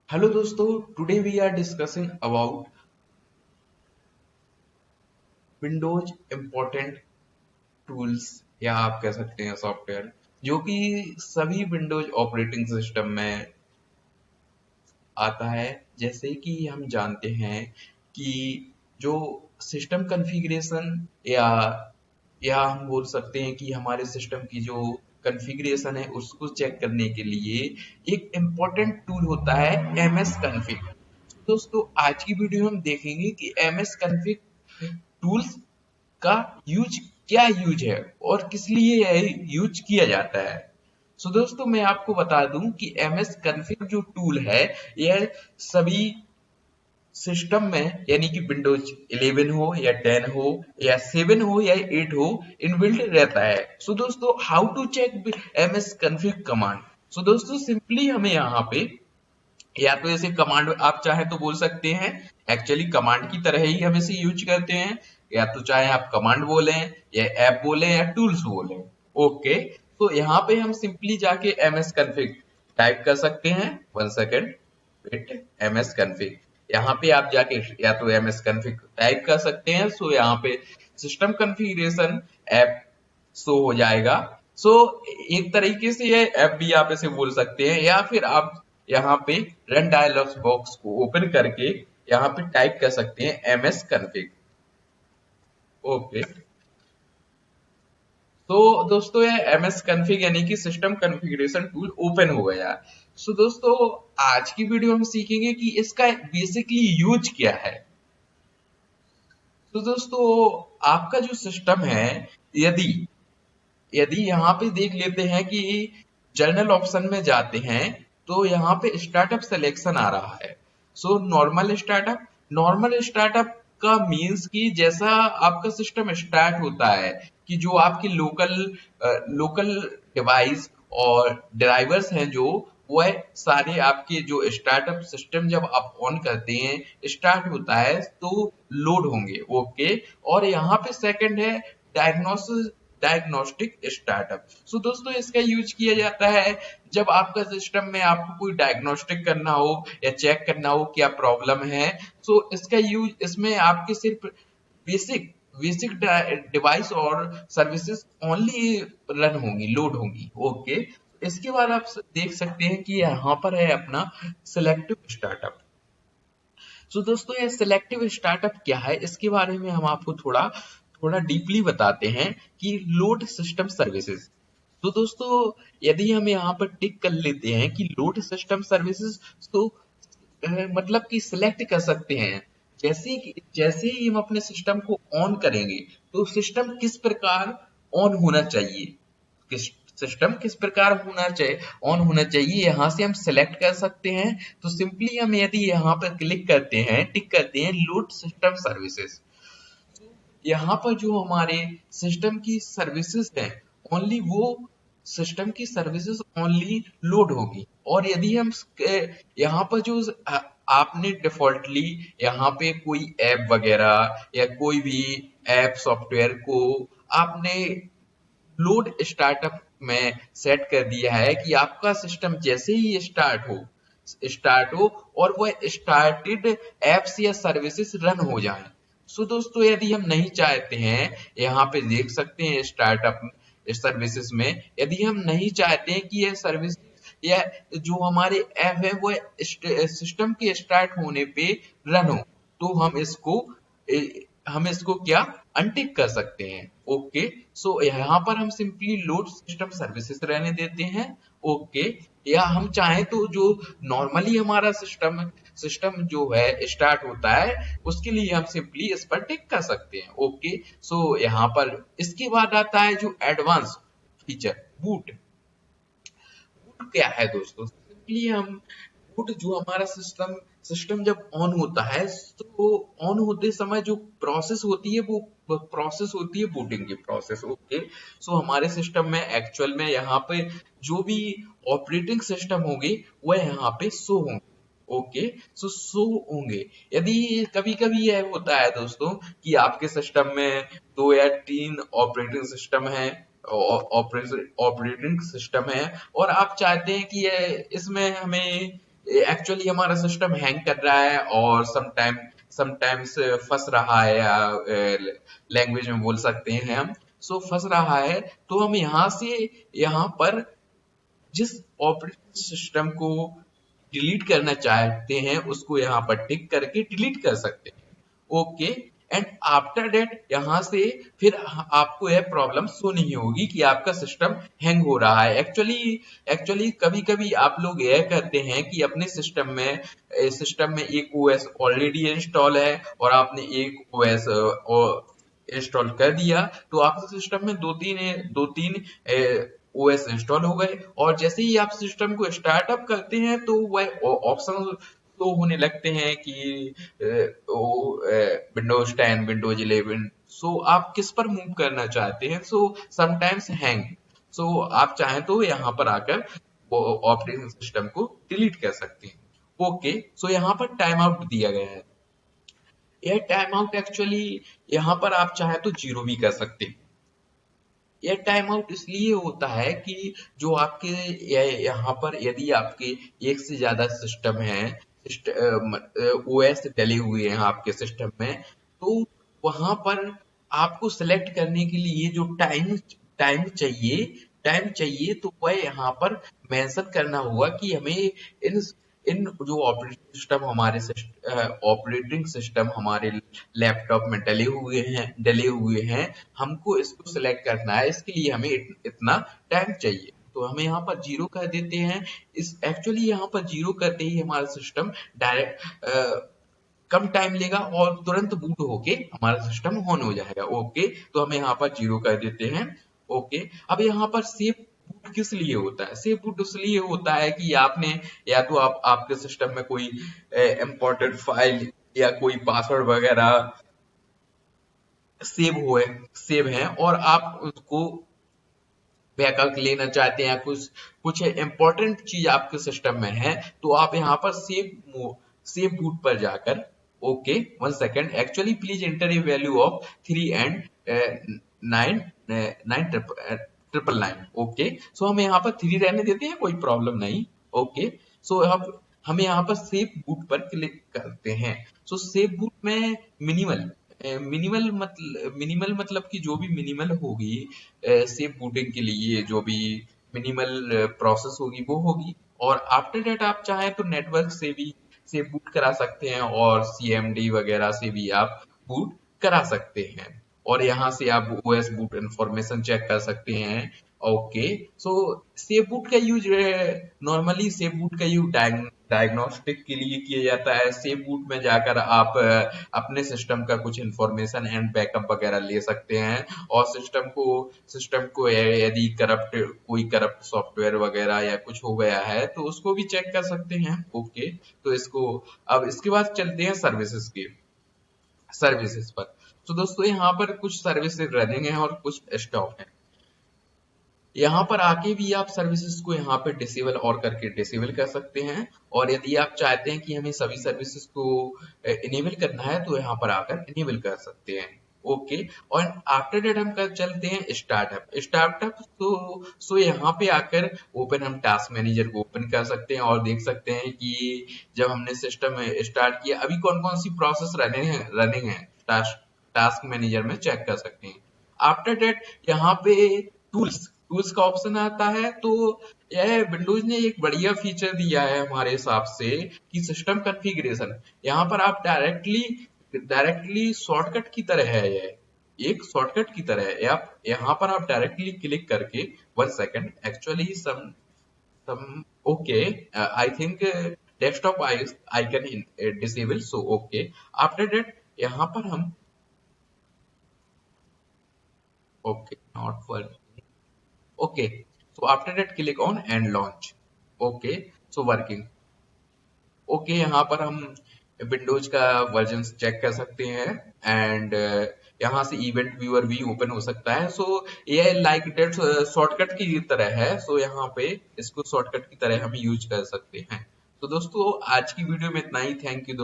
Hello दोस्तों, today we are discussing about Windows important tools या आप कह सकते हैं सॉफ्टवेयर जो कि सभी विंडोज ऑपरेटिंग सिस्टम में आता है। जैसे कि हम जानते हैं कि जो सिस्टम कॉन्फ़िगरेशन या हम बोल सकते हैं कि हमारे सिस्टम की जो कॉन्फ़िगरेशन है उसको चेक करने के लिए एक इम्पोर्टेंट टूल होता है एमएस कॉन्फ़िग। दोस्तों आज की वीडियो में हम देखेंगे कि एमएस कॉन्फ़िग टूल्स का यूज क्या यूज है और किस लिए यह यूज किया जाता है। दोस्तों मैं आपको बता दूं कि एमएस कॉन्फ़िग जो टूल है यह सभी सिस्टम में यानी कि विंडोज 11 हो या 10 हो या 7 हो या 8 हो इनबिल्ट रहता है। दोस्तों how to check MS config command. दोस्तों सिंपली हमें यहाँ पे या तो ऐसे कमांड आप चाहे तो बोल सकते हैं, एक्चुअली कमांड की तरह ही हम इसे यूज करते हैं, या तो चाहे आप कमांड बोलें या ऐप बोलें या टूल्स बोलें। ओके, तो यहाँ पे हम सिंपली जाके एमएस कॉन्फ़िग टाइप कर सकते हैं। One second wait, MS config यहाँ पे आप जाके या तो एमएस कॉन्फ़िग टाइप कर सकते हैं। यहाँ पे सिस्टम कॉन्फ़िगरेशन ऐप शो हो जाएगा। सो एक तरीके से ये ऐप भी आप इसे बोल सकते हैं, या फिर आप यहाँ पे रन डायलॉग बॉक्स को ओपन करके यहाँ पे टाइप कर सकते हैं एमएस कॉन्फ़िग। ओके, तो दोस्तों ये एमएस कॉन्फ़िग यानी कि सिस्टम कॉन्फ़िगरेशन टूल ओपन हो गया। दोस्तों आज की वीडियो में सीखेंगे कि इसका बेसिकली यूज क्या है। दोस्तों आपका जो सिस्टम है, यदि यदि यहाँ पे देख लेते हैं कि जर्नल ऑप्शन में जाते हैं तो यहाँ पे स्टार्टअप सिलेक्शन आ रहा है। नॉर्मल स्टार्टअप का मीन्स कि जैसा आपका सिस्टम स्टार्ट होता है कि जो आपकी लोकल डिवाइस और ड्राइवर्स हैं जो वह सारे आपके जो स्टार्टअप सिस्टम जब आप ऑन करते हैं स्टार्ट होता है तो लोड होंगे। ओके, और यहाँ पे सेकंड है डायग्नोसिस डायग्नोस्टिक स्टार्टअप। दोस्तों इसका यूज किया जाता है जब आपका सिस्टम में आपको कोई डायग्नोस्टिक करना हो या चेक करना हो क्या प्रॉब्लम है। इसका यूज इसमें आपके सिर्फ बेसिक बेसिक डिवाइस और सर्विसेज ओनली रन होंगी, लोड होंगी। ओके, इसके बाद आप देख सकते हैं कि यहाँ पर है अपना सिलेक्टिव स्टार्टअप। दोस्तों ये सिलेक्टिव स्टार्टअप क्या है इसके बारे में हम आपको थोड़ा थोड़ा डीपली बताते हैं कि लोड सिस्टम सर्विसेज। दोस्तों यदि हम यहाँ पर टिक कर लेते हैं कि लोड सिस्टम सर्विसेज, तो मतलब कि सिलेक्ट कर सकते हैं जैसे ही हम अपने सिस्टम को ऑन करेंगे तो सिस्टम किस प्रकार ऑन होना चाहिए, किस सिस्टम किस प्रकार होना चाहिए ऑन होना चाहिए, यहाँ से हम सेलेक्ट कर सकते हैं। तो सिंपली हम यदि यहाँ पर क्लिक करते हैं, टिक करते हैं लोड सिस्टम सर्विसेज, यहाँ पर जो हमारे सिस्टम की सर्विसेज हैं ओनली वो सिस्टम की सर्विसेज ओनली लोड होगी। और यदि हम यहाँ पर जो आपने डिफॉल्टली यहाँ पे कोई ऐप वगैरह या कोई भी ऐप सॉफ्टवेयर को आपने लोड स्टार्टअप में सेट कर दिया है कि आपका सिस्टम जैसे ही स्टार्ट हो और वह स्टार्टेड एप्स या सर्विसेज रन हो जाएं। दोस्तों यदि हम नहीं चाहते हैं, यहाँ पे देख सकते हैं स्टार्टअप सर्विसेज में, यदि हम नहीं चाहते हैं कि यह सर्विस या जो हमारे ऐप है वो सिस्टम के स्टार्ट होने पे रन हो, तो हम इसको क्या अनटिक कर सकते हैं। ओके, यहाँ पर हम सिंपली लोड सिस्टम सर्विसेज रहने देते हैं। ओके, या हम चाहें तो जो नॉर्मली हमारा सिस्टम सिस्टम जो है स्टार्ट होता है उसके लिए हम सिंपली इस पर टिक कर सकते हैं। ओके, यहाँ पर इसके बाद आता है जो एडवांस फीचर बूट। बूट क्या है दोस्तों, सिंपली हम बूट जो हमारा सिस्टम सिस्टम जब ऑन होता है तो ऑन होते समय जो प्रोसेस होती है वो प्रोसेस होती है बूटिंग की प्रोसेस। ओके, हमारे सिस्टम में एक्चुअल में यहाँ पे जो भी ऑपरेटिंग सिस्टम होंगे वह यहाँ पे शो होंगे। ओके, शो होंगे। यदि कभी कभी यह होता है दोस्तों कि आपके सिस्टम में 2 या 3 ऑपरेटिंग सिस्टम है, ऑपरेटिंग सिस्टम है और आप चाहते हैं कि ये इसमें हमें एक्चुअली हमारा सिस्टम हैंग कर रहा है और समटाइम्स फंस रहा है, या लैंग्वेज में बोल सकते हैं हम, सो फंस रहा है, तो हम यहाँ से यहाँ पर जिस ऑपरेटिंग सिस्टम को डिलीट करना चाहते हैं उसको यहाँ पर टिक करके डिलीट कर सकते हैं। ओके, एंड आफ्टर दैट यहाँ से फिर आपको यह प्रॉब्लम शो नहीं होगी कि आपका सिस्टम हैंग हो रहा है। एक्चुअली कभी कभी आप लोग यह करते हैं कि अपने सिस्टम में एक ओएस ऑलरेडी इंस्टॉल है और आपने एक ओएस इंस्टॉल कर दिया, तो आपके सिस्टम में दो तीन ओएस इंस्टॉल हो गए, और जैसे ही आप सिस्टम को स्टार्टअप करते हैं तो वह ऑप्शन तो होने लगते हैं कि विंडोज 10, विंडोज 11, सो आप किस पर मूव करना चाहते हैं, सो समटाइम्स हैंग, सो आप चाहें तो यहाँ पर आकर वो ऑपरेटिंग सिस्टम को डिलीट कर सकते हैं। ओके, सो यहाँ पर टाइम आउट दिया गया है। यह टाइम आउट एक्चुअली यहाँ पर आप चाहे तो जीरो भी कर सकते हैं। यह टाइम आउट इसलिए होता है कि जो आपके यहाँ पर यदि आपके एक से ज्यादा सिस्टम है, ओएस डले हुए हैं आपके सिस्टम में, तो वहां पर आपको सेलेक्ट करने के लिए जो टाइम चाहिए तो वह यहाँ पर मेंशन करना होगा कि हमें इन इन जो ऑपरेटिंग सिस्टम हमारे लैपटॉप में डले हुए हैं, हमको इसको सिलेक्ट करना है, इसके लिए हमें इतना टाइम चाहिए, तो हमें यहाँ पर जीरो कर देते हैं। इस एक्चुअली यहाँ पर जीरो करते ही हमारा सिस्टम डायरेक्ट कम टाइम लेगा और तुरंत बूट होके हमारा सिस्टम ऑन हो जाएगा। ओके, तो हम यहाँ पर जीरो कर देते हैं। ओके, अब यहाँ पर सेव बूट किस लिए होता है? सेव बूट इसलिए होता है कि आपने या तो आपके सिस्टम में कोई इम्पोर्टेंट फाइल या कोई पासवर्ड वगैरह सेव है और आप उसको बैकअप लेना चाहते हैं, कुछ कुछ इंपॉर्टेंट चीज आपके सिस्टम में है, तो आप यहाँ पर सेव बूट पर जाकर, okay 1 second, actually please enter a value of 3 and 9 9 triple 9। Okay, so हम यहाँ पर 3 रहने देते हैं, कोई प्रॉब्लम नहीं। ओके, सो अब हम यहाँ पर सेव बूट पर क्लिक करते हैं। सो सेव बूट में मिनिमल मतलब कि जो भी मिनिमल होगी सेफ बूटिंग के लिए, जो भी मिनिमल प्रोसेस होगी वो होगी, और आफ्टर दैट आप चाहें तो नेटवर्क से भी सेफ बूट करा सकते हैं और सीएमडी वगैरह से भी आप बूट करा सकते हैं, और यहाँ से आप ओएस बूट इंफॉर्मेशन चेक कर सकते हैं। ओके, सो सेफ बूट का यूज नॉर्मली सेफ बूट का यूज डायग्नोस्टिक के लिए किया जाता है। सेफ बूट में जाकर आप अपने सिस्टम का कुछ इंफॉर्मेशन एंड बैकअप वगैरह ले सकते हैं, और सिस्टम को यदि कोई करप्ट सॉफ्टवेयर वगैरह या कुछ हो गया है तो उसको भी चेक कर सकते हैं। ओके, तो अब इसके बाद चलते हैं सर्विसेज पर। तो दोस्तों यहाँ पर कुछ सर्विसेज रनिंग है और कुछ स्टॉप है। यहाँ पर आके भी आप सर्विसेज को यहाँ पे डिसेबल और करके डिसेबल कर सकते हैं, और यदि आप चाहते हैं कि हमें सभी सर्विसेज को इनेबल करना है तो यहाँ पर आकर इनेबल कर सकते हैं। ओके, और आफ्टर दैट हम कर चलते हैं स्टार्टअप। तो यहाँ पे आकर हम टास्क मैनेजर को ओपन कर सकते हैं और देख सकते हैं कि जब हमने सिस्टम स्टार्ट किया अभी कौन कौन सी प्रोसेस रनिंग है, टास्क मैनेजर में चेक कर सकते हैं। आफ्टर दैट यहाँ पे टूल्स का ऑप्शन आता है, तो यह विंडोज ने एक बढ़िया फीचर दिया है हमारे हिसाब से कि सिस्टम कॉन्फ़िगरेशन, यहाँ पर आप डायरेक्टली शॉर्टकट की तरह है, यह एक शॉर्टकट की तरह है। आप यहाँ पर आप डायरेक्टली क्लिक करके 1 second, actually some okay, I think desktop icon disable, so okay. After that यहाँ पर हम okay not for okay, so after that click on and launch। Okay, so working. Okay, यहाँ पर हम विंडोज का version check कर सकते हैं, एंड यहाँ से इवेंट व्यूअर भी ओपन हो सकता है। सो ये लाइक डेट शॉर्टकट की तरह है, सो यहाँ पे इसको शॉर्टकट की तरह हम यूज कर सकते हैं। तो दोस्तों आज की वीडियो में इतना ही, थैंक यू।